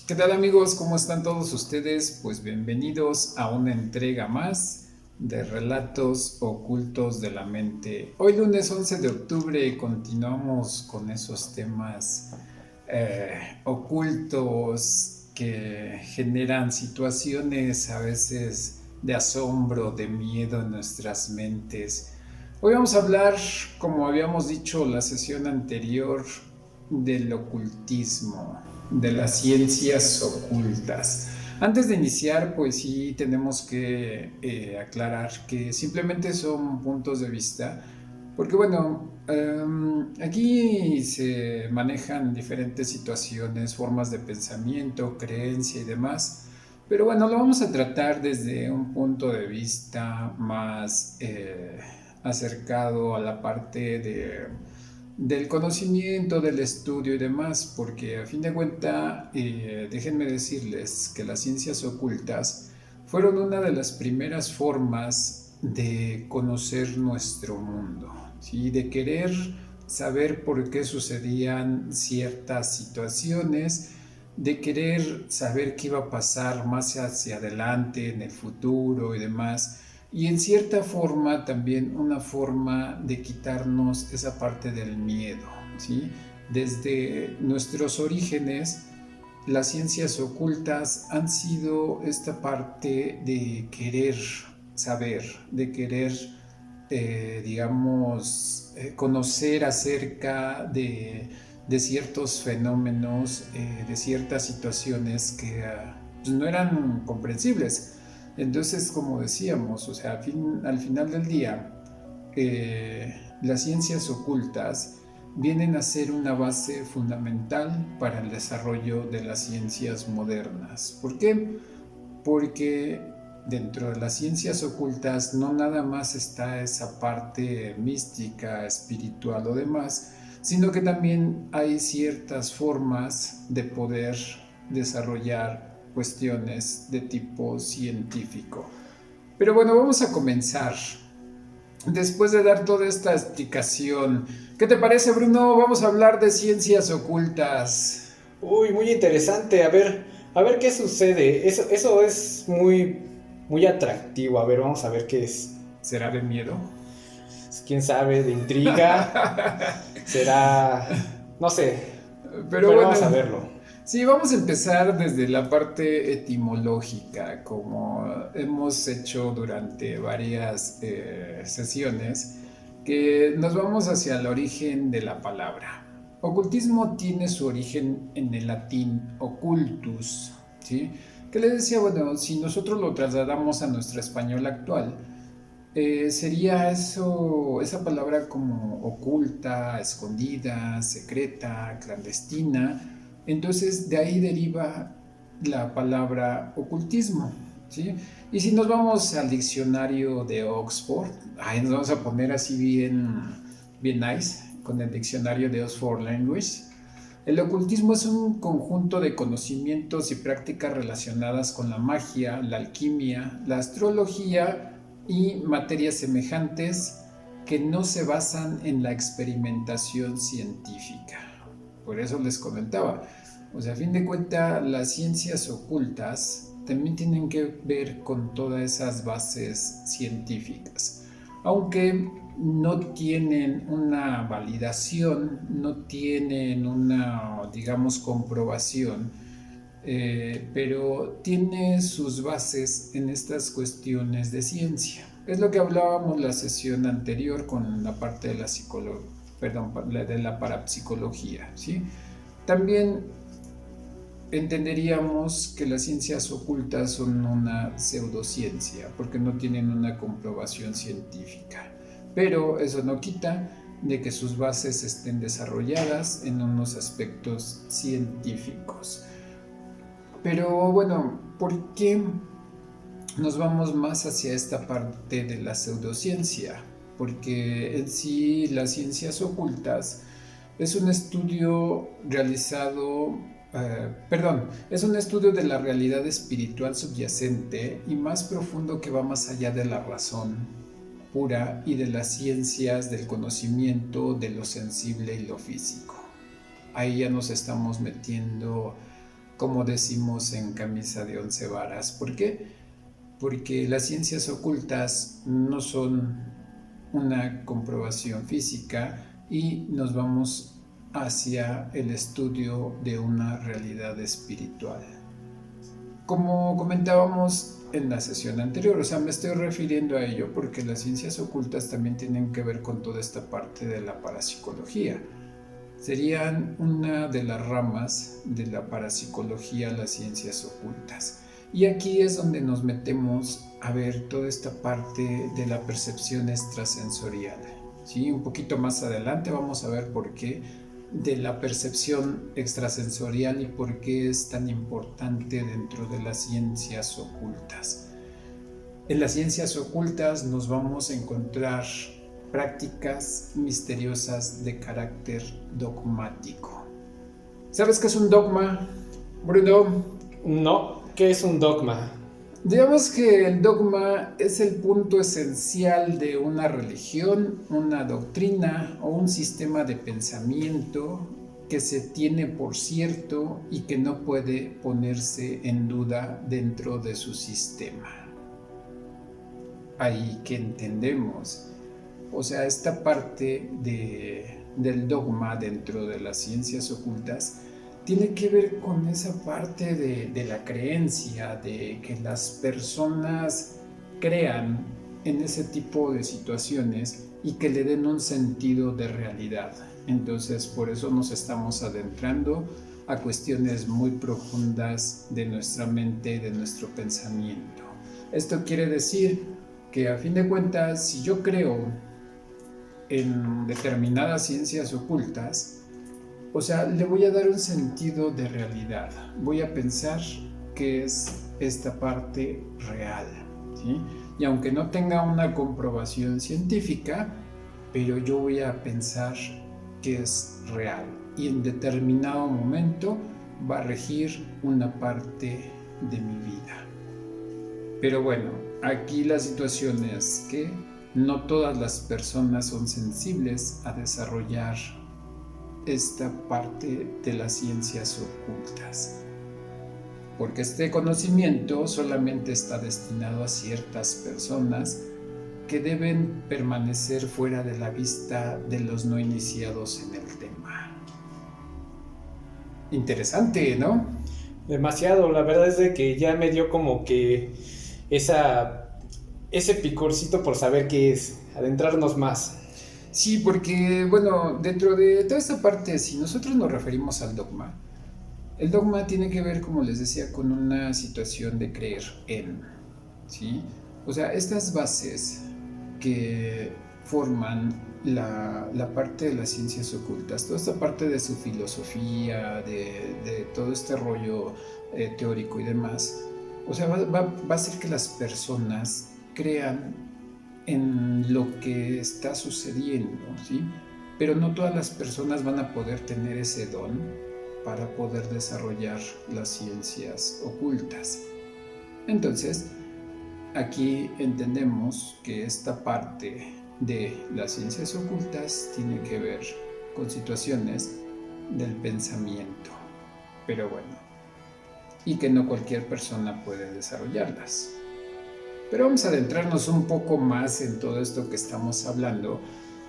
¿Qué tal amigos? ¿Cómo están todos ustedes? Pues bienvenidos a una entrega más de Relatos Ocultos de la Mente. Hoy lunes 11 de octubre continuamos con esos temas ocultos que generan situaciones a veces de asombro, de miedo en nuestras mentes. Hoy vamos a hablar, como habíamos dicho la sesión anterior, del ocultismo, de las ciencias ocultas. Antes de iniciar, pues sí tenemos que aclarar que simplemente son puntos de vista, porque bueno, aquí se manejan diferentes situaciones, formas de pensamiento, creencia y demás, pero bueno, lo vamos a tratar desde un punto de vista más acercado a la parte del conocimiento, del estudio y demás, porque a fin de cuentas, déjenme decirles que las ciencias ocultas fueron una de las primeras formas de conocer nuestro mundo, ¿sí? De querer saber por qué sucedían ciertas situaciones, de querer saber qué iba a pasar más hacia adelante en el futuro y demás. Y en cierta forma también una forma de quitarnos esa parte del miedo, ¿sí? Desde nuestros orígenes, las ciencias ocultas han sido esta parte de querer saber, de querer, conocer acerca de ciertos fenómenos, de ciertas situaciones que pues no eran comprensibles. Entonces, como decíamos, o sea, al final del día, las ciencias ocultas vienen a ser una base fundamental para el desarrollo de las ciencias modernas. ¿Por qué? Porque dentro de las ciencias ocultas no nada más está esa parte mística, espiritual o demás, sino que también hay ciertas formas de poder desarrollar cuestiones de tipo científico. Pero bueno, vamos a comenzar. Después de dar toda esta explicación, ¿qué te parece, Bruno? Vamos a hablar de ciencias ocultas. Uy, muy interesante. A ver qué sucede. Eso es muy atractivo. A ver, vamos a ver qué es. ¿Será de miedo? Quién sabe, de intriga. Será, no sé. Pero Pero bueno, vamos a verlo. sí, vamos a empezar desde la parte etimológica, como hemos hecho durante varias sesiones, que nos vamos hacia el origen de la palabra. Ocultismo tiene su origen en el latín occultus, ¿sí? Que le decía, bueno, si nosotros lo trasladamos a nuestro español actual, sería eso, esa palabra como oculta, escondida, secreta, clandestina. Entonces de ahí deriva la palabra ocultismo, ¿sí? Y si nos vamos al diccionario de Oxford, ahí nos vamos a poner así bien nice, con el diccionario de Oxford Language. El ocultismo es un conjunto de conocimientos y prácticas relacionadas con la magia, la alquimia, la astrología y materias semejantes que no se basan en la experimentación científica. Por eso les comentaba, o sea, a fin de cuentas, las ciencias ocultas también tienen que ver con todas esas bases científicas, aunque no tienen una validación, no tienen una, digamos, comprobación, pero tiene sus bases en estas cuestiones de ciencia. Es lo que hablábamos la sesión anterior con la parte de la psicología, perdón, de la parapsicología, ¿sí? También entenderíamos que las ciencias ocultas son una pseudociencia porque no tienen una comprobación científica, pero eso no quita de que sus bases estén desarrolladas en unos aspectos científicos. Pero bueno, ¿por qué nos vamos más hacia esta parte de la pseudociencia? Porque en sí las ciencias ocultas es un estudio realizado, es un estudio de la realidad espiritual subyacente y más profundo que va más allá de la razón pura y de las ciencias del conocimiento de lo sensible y lo físico. Ahí ya nos estamos metiendo como decimos en camisa de 11 varas. ¿Por qué? Porque las ciencias ocultas no son una comprobación física y nos vamos hacia el estudio de una realidad espiritual. Como comentábamos en la sesión anterior, o sea, me estoy refiriendo a ello porque las ciencias ocultas también tienen que ver con toda esta parte de la parapsicología. Serían una de las ramas de la parapsicología, las ciencias ocultas. Y aquí es donde nos metemos a ver toda esta parte de la percepción extrasensorial. ¿Sí? Un poquito más adelante vamos a ver por qué de la percepción extrasensorial y por qué es tan importante dentro de las ciencias ocultas. En las ciencias ocultas nos vamos a encontrar prácticas misteriosas de carácter dogmático. ¿Sabes qué es un dogma, Bruno? No, ¿qué es un dogma? Digamos que el dogma es el punto esencial de una religión, una doctrina o un sistema de pensamiento que se tiene por cierto y que no puede ponerse en duda dentro de su sistema. Ahí que entendemos. O sea, esta parte del dogma dentro de las ciencias ocultas tiene que ver con esa parte de la creencia, de que las personas crean en ese tipo de situaciones y que le den un sentido de realidad. Entonces, por eso nos estamos adentrando a cuestiones muy profundas de nuestra mente y de nuestro pensamiento. Esto quiere decir que a fin de cuentas, si yo creo en determinadas ciencias ocultas, o sea, le voy a dar un sentido de realidad. Voy a pensar que es esta parte real, ¿sí? Y aunque no tenga una comprobación científica, pero yo voy a pensar que es real. Y en determinado momento va a regir una parte de mi vida. Pero bueno, aquí la situación es que no todas las personas son sensibles a desarrollar esta parte de las ciencias ocultas, porque este conocimiento solamente está destinado a ciertas personas que deben permanecer fuera de la vista de los no iniciados en el tema. Interesante, ¿no? Demasiado, la verdad es de que ya me dio como que ese picorcito por saber qué es, adentrarnos más. Sí, porque, bueno, dentro de toda esta parte, si nosotros nos referimos al dogma, el dogma tiene que ver, como les decía, con una situación de creer en, ¿sí? O sea, estas bases que forman la parte de las ciencias ocultas, toda esta parte de su filosofía, de todo este rollo teórico y demás, o sea, va a hacer que las personas crean en lo que está sucediendo, ¿sí? Pero no todas las personas van a poder tener ese don para poder desarrollar las ciencias ocultas. Entonces, aquí entendemos que esta parte de las ciencias ocultas tiene que ver con situaciones del pensamiento, pero bueno, y que no cualquier persona puede desarrollarlas. Pero vamos a adentrarnos un poco más en todo esto que estamos hablando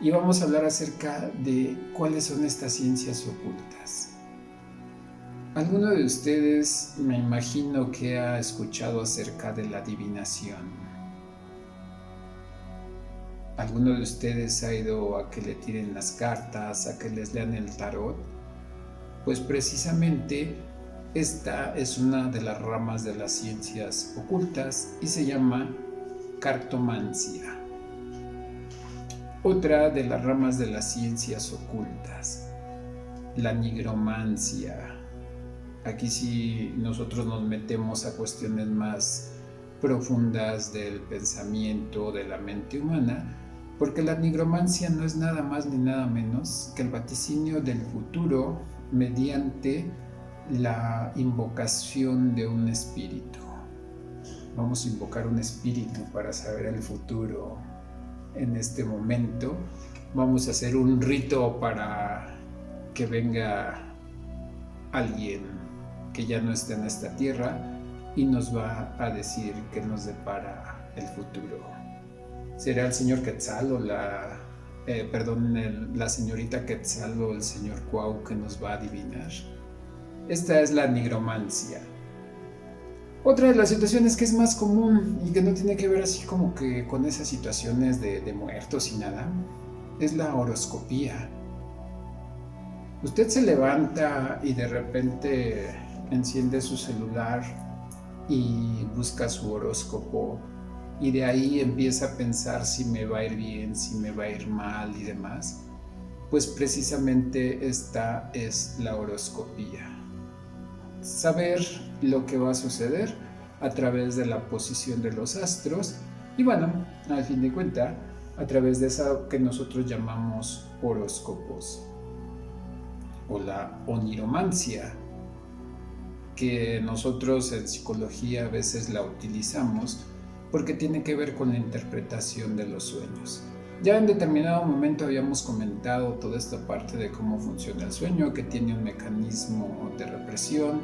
y vamos a hablar acerca de cuáles son estas ciencias ocultas. ¿Alguno de ustedes me imagino que ha escuchado acerca de la adivinación? ¿Alguno de ustedes ha ido a que le tiren las cartas, a que les lean el tarot? Pues precisamente esta es una de las ramas de las ciencias ocultas y se llama cartomancia. Otra de las ramas de las ciencias ocultas, la nigromancia. Aquí sí nosotros nos metemos a cuestiones más profundas del pensamiento, de la mente humana, porque la nigromancia no es nada más ni nada menos que el vaticinio del futuro mediante la invocación de un espíritu. Vamos a invocar un espíritu para saber el futuro en este momento. Vamos a hacer un rito para que venga alguien que ya no está en esta tierra y nos va a decir qué nos depara el futuro. ¿Será el señor Quetzal o la señorita Quetzal o el señor Cuau que nos va a adivinar? Esta es la nigromancia. Otra de las situaciones que es más común y que no tiene que ver así como que con esas situaciones de muertos y nada, es la horoscopía. Usted se levanta y de repente enciende su celular y busca su horóscopo y de ahí empieza a pensar si me va a ir bien, si me va a ir mal y demás. Pues precisamente esta es la horoscopía. Saber lo que va a suceder a través de la posición de los astros y bueno, al fin de cuentas, a través de eso que nosotros llamamos horóscopos o la oniromancia, que nosotros en psicología a veces la utilizamos porque tiene que ver con la interpretación de los sueños. Ya en determinado momento habíamos comentado toda esta parte de cómo funciona el sueño, que tiene un mecanismo de represión,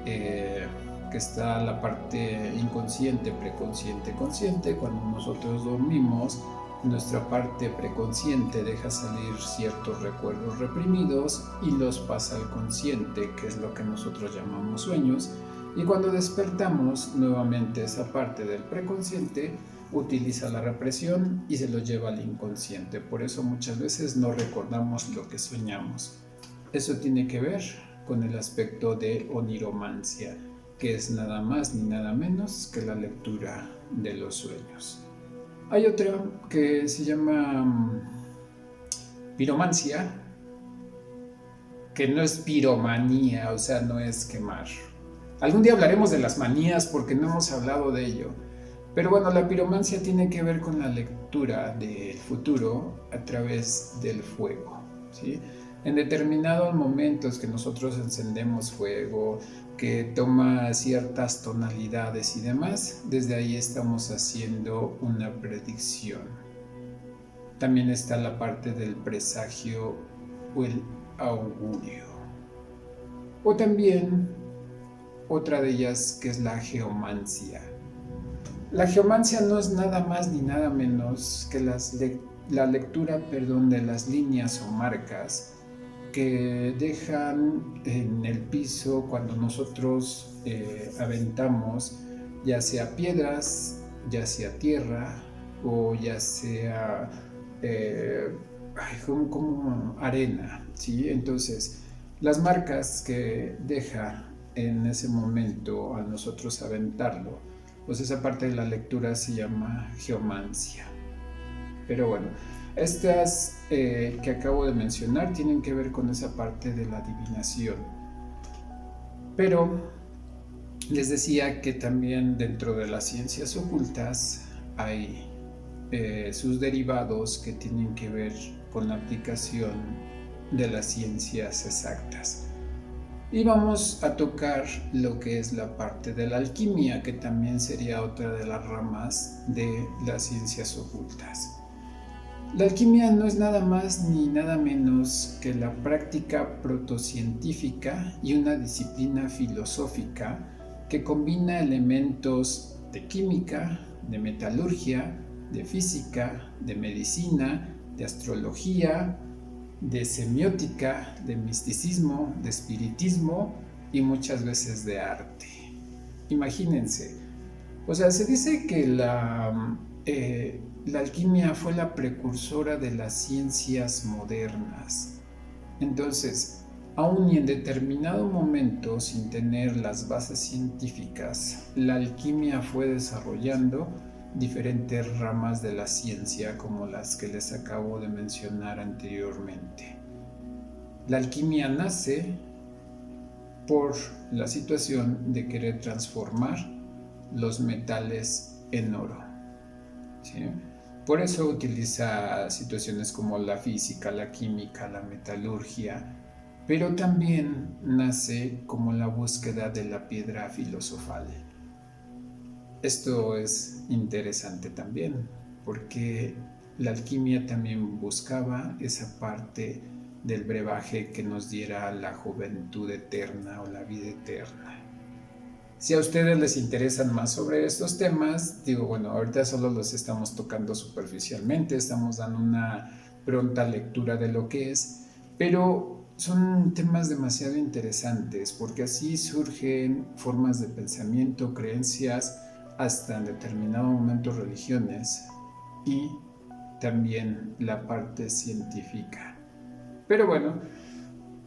que está la parte inconsciente, preconsciente, consciente. Cuando nosotros dormimos, nuestra parte preconsciente deja salir ciertos recuerdos reprimidos y los pasa al consciente, que es lo que nosotros llamamos sueños. Y cuando despertamos, nuevamente esa parte del preconsciente utiliza la represión y se lo lleva al inconsciente. Por eso muchas veces no recordamos lo que soñamos. Eso tiene que ver con el aspecto de oniromancia, que es nada más ni nada menos que la lectura de los sueños. Hay otra que se llama piromancia, que no es piromanía, o sea, no es quemar. Algún día hablaremos de las manías porque no hemos hablado de ello. Pero bueno, la piromancia tiene que ver con la lectura del futuro a través del fuego, ¿sí? En determinados momentos que nosotros encendemos fuego, que toma ciertas tonalidades y demás, desde ahí estamos haciendo una predicción. También está la parte del presagio o el augurio. O también otra de ellas que es la geomancia. La geomancia no es nada más ni nada menos que la lectura de las líneas o marcas que dejan en el piso cuando nosotros aventamos ya sea piedras, ya sea tierra o ya sea como arena, ¿sí? Entonces, las marcas que deja en ese momento a nosotros aventarlo, pues esa parte de la lectura se llama geomancia. Pero bueno, estas que acabo de mencionar tienen que ver con esa parte de la adivinación. Pero les decía que también dentro de las ciencias ocultas hay sus derivados que tienen que ver con la aplicación de las ciencias exactas. Y vamos a tocar lo que es la parte de la alquimia, que también sería otra de las ramas de las ciencias ocultas. La alquimia no es nada más ni nada menos que la práctica protocientífica y una disciplina filosófica que combina elementos de química, de metalurgia, de física, de medicina, de astrología, de semiótica, de misticismo, de espiritismo y muchas veces de arte. Imagínense, o sea, se dice que la alquimia fue la precursora de las ciencias modernas. Entonces, aun y en determinado momento, sin tener las bases científicas, la alquimia fue desarrollando diferentes ramas de la ciencia como las que les acabo de mencionar anteriormente. La alquimia nace por la situación de querer transformar los metales en oro, ¿sí? Por eso utiliza situaciones como la física, la química, la metalurgia, pero también nace como la búsqueda de la piedra filosofal. Esto es interesante también, porque la alquimia también buscaba esa parte del brebaje que nos diera la juventud eterna o la vida eterna. Si a ustedes les interesan más sobre estos temas, digo, bueno, ahorita solo los estamos tocando superficialmente, estamos dando una pronta lectura de lo que es, pero son temas demasiado interesantes porque así surgen formas de pensamiento, creencias, hasta en determinado momento religiones y también la parte científica. Pero bueno,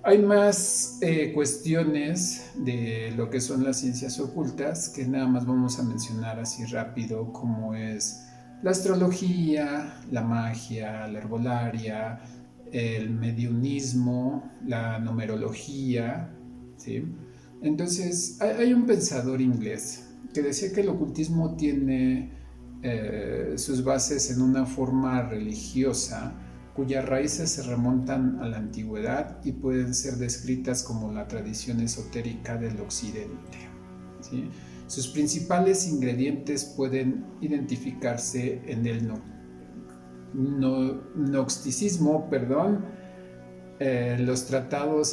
hay más cuestiones de lo que son las ciencias ocultas que nada más vamos a mencionar así rápido, como es la astrología, la magia, la herbolaria, el mediunismo, la numerología, ¿sí? Entonces, hay un pensador inglés que decía que el ocultismo tiene sus bases en una forma religiosa cuyas raíces se remontan a la antigüedad y pueden ser descritas como la tradición esotérica del occidente, ¿sí? Sus principales ingredientes pueden identificarse en el gnosticismo, los tratados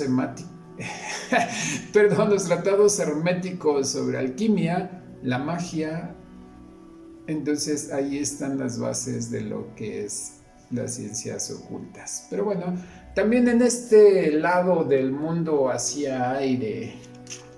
los tratados herméticos sobre alquimia, la magia. Entonces ahí están las bases de lo que es las ciencias ocultas. Pero bueno, también en este lado del mundo hacía aire,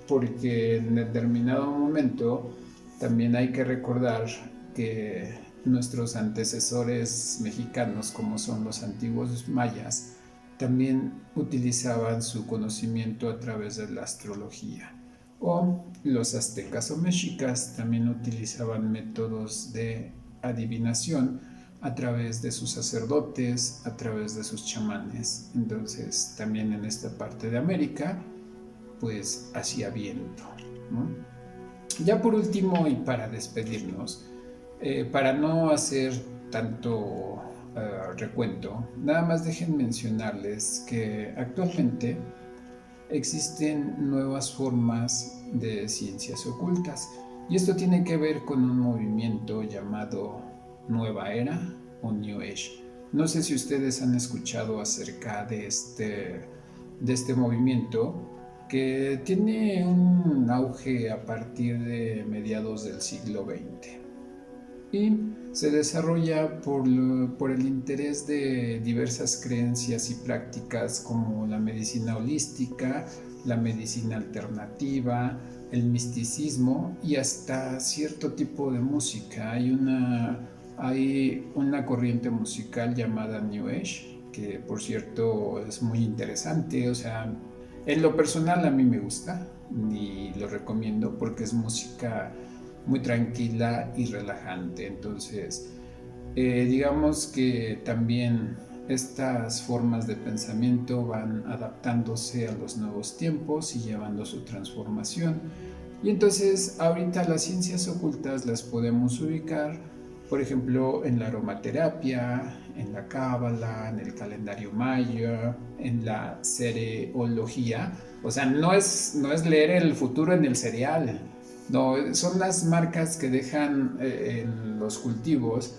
porque en determinado momento también hay que recordar que nuestros antecesores mexicanos, como son los antiguos mayas, también utilizaban su conocimiento a través de la astrología. O los aztecas o mexicas también utilizaban métodos de adivinación a través de sus sacerdotes, a través de sus chamanes. Entonces también en esta parte de América pues hacía viento, ¿no? Ya por último y para despedirnos, para no hacer tanto recuento, nada más dejen mencionarles que actualmente existen nuevas formas de ciencias ocultas y esto tiene que ver con un movimiento llamado Nueva Era o New Age. No sé si ustedes han escuchado acerca de este movimiento que tiene un auge a partir de mediados del siglo XX y se desarrolla por el interés de diversas creencias y prácticas como la medicina holística, la medicina alternativa, el misticismo y hasta cierto tipo de música. Hay una corriente musical llamada New Age, que por cierto es muy interesante, o sea, en lo personal a mí me gusta y lo recomiendo porque es música muy tranquila y relajante. Entonces, digamos que también estas formas de pensamiento van adaptándose a los nuevos tiempos y llevando su transformación. Y entonces, ahorita las ciencias ocultas las podemos ubicar, por ejemplo, en la aromaterapia, en la cábala, en el calendario maya, en la cereología. O sea, no es leer el futuro en el cereal. No, son las marcas que dejan en los cultivos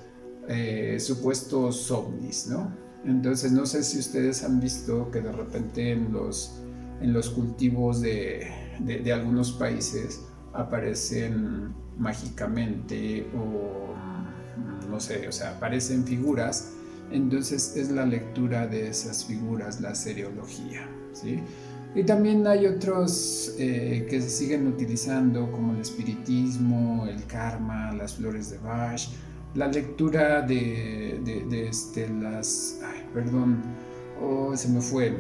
supuestos ovnis, ¿no? Entonces no sé si ustedes han visto que de repente en los cultivos de algunos países aparecen mágicamente o no sé, o sea, aparecen figuras. Entonces es la lectura de esas figuras, la cereología, ¿sí? Y también hay otros que se siguen utilizando como el espiritismo, el karma, las flores de Bach, la lectura se me fue,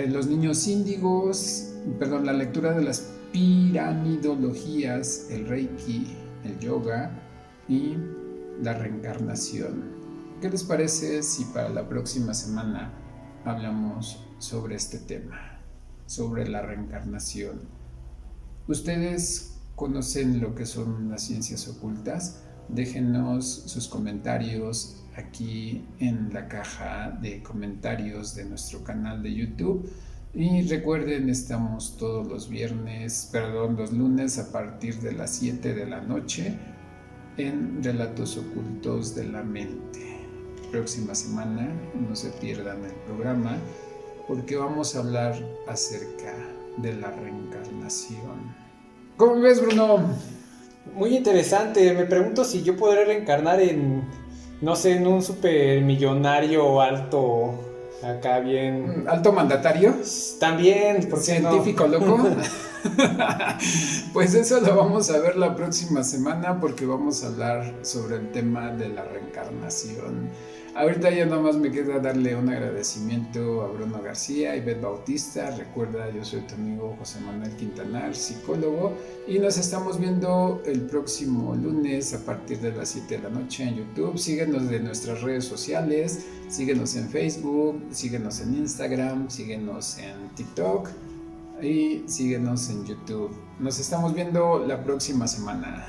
los niños índigos, la lectura de las piramidologías, el reiki, el yoga y la reencarnación. ¿Qué les parece si para la próxima semana hablamos sobre este tema? Sobre la reencarnación. ¿Ustedes conocen lo que son las ciencias ocultas? Déjenos sus comentarios aquí en la caja de comentarios de nuestro canal de YouTube. Y recuerden, estamos todos los lunes a partir de las 7 de la noche en Relatos Ocultos de la Mente. Próxima semana, no se pierdan el programa. porque vamos a hablar acerca de la reencarnación. ¿Cómo ves, Bruno? Muy interesante. Me pregunto si yo podré reencarnar en, no sé, en un supermillonario alto, acá bien. ¿Alto mandatario? También, ¿por qué no? ¿Científico loco? Pues eso lo vamos a ver la próxima semana porque vamos a hablar sobre el tema de la reencarnación. Ahorita ya nada más me queda darle un agradecimiento a Bruno García y Beth Bautista. Recuerda, yo soy tu amigo José Manuel Quintanar, psicólogo, y nos estamos viendo el próximo lunes a partir de las 7 de la noche en YouTube. Síguenos de nuestras redes sociales, síguenos en Facebook, síguenos en Instagram, síguenos en TikTok y síguenos en YouTube. Nos estamos viendo la próxima semana.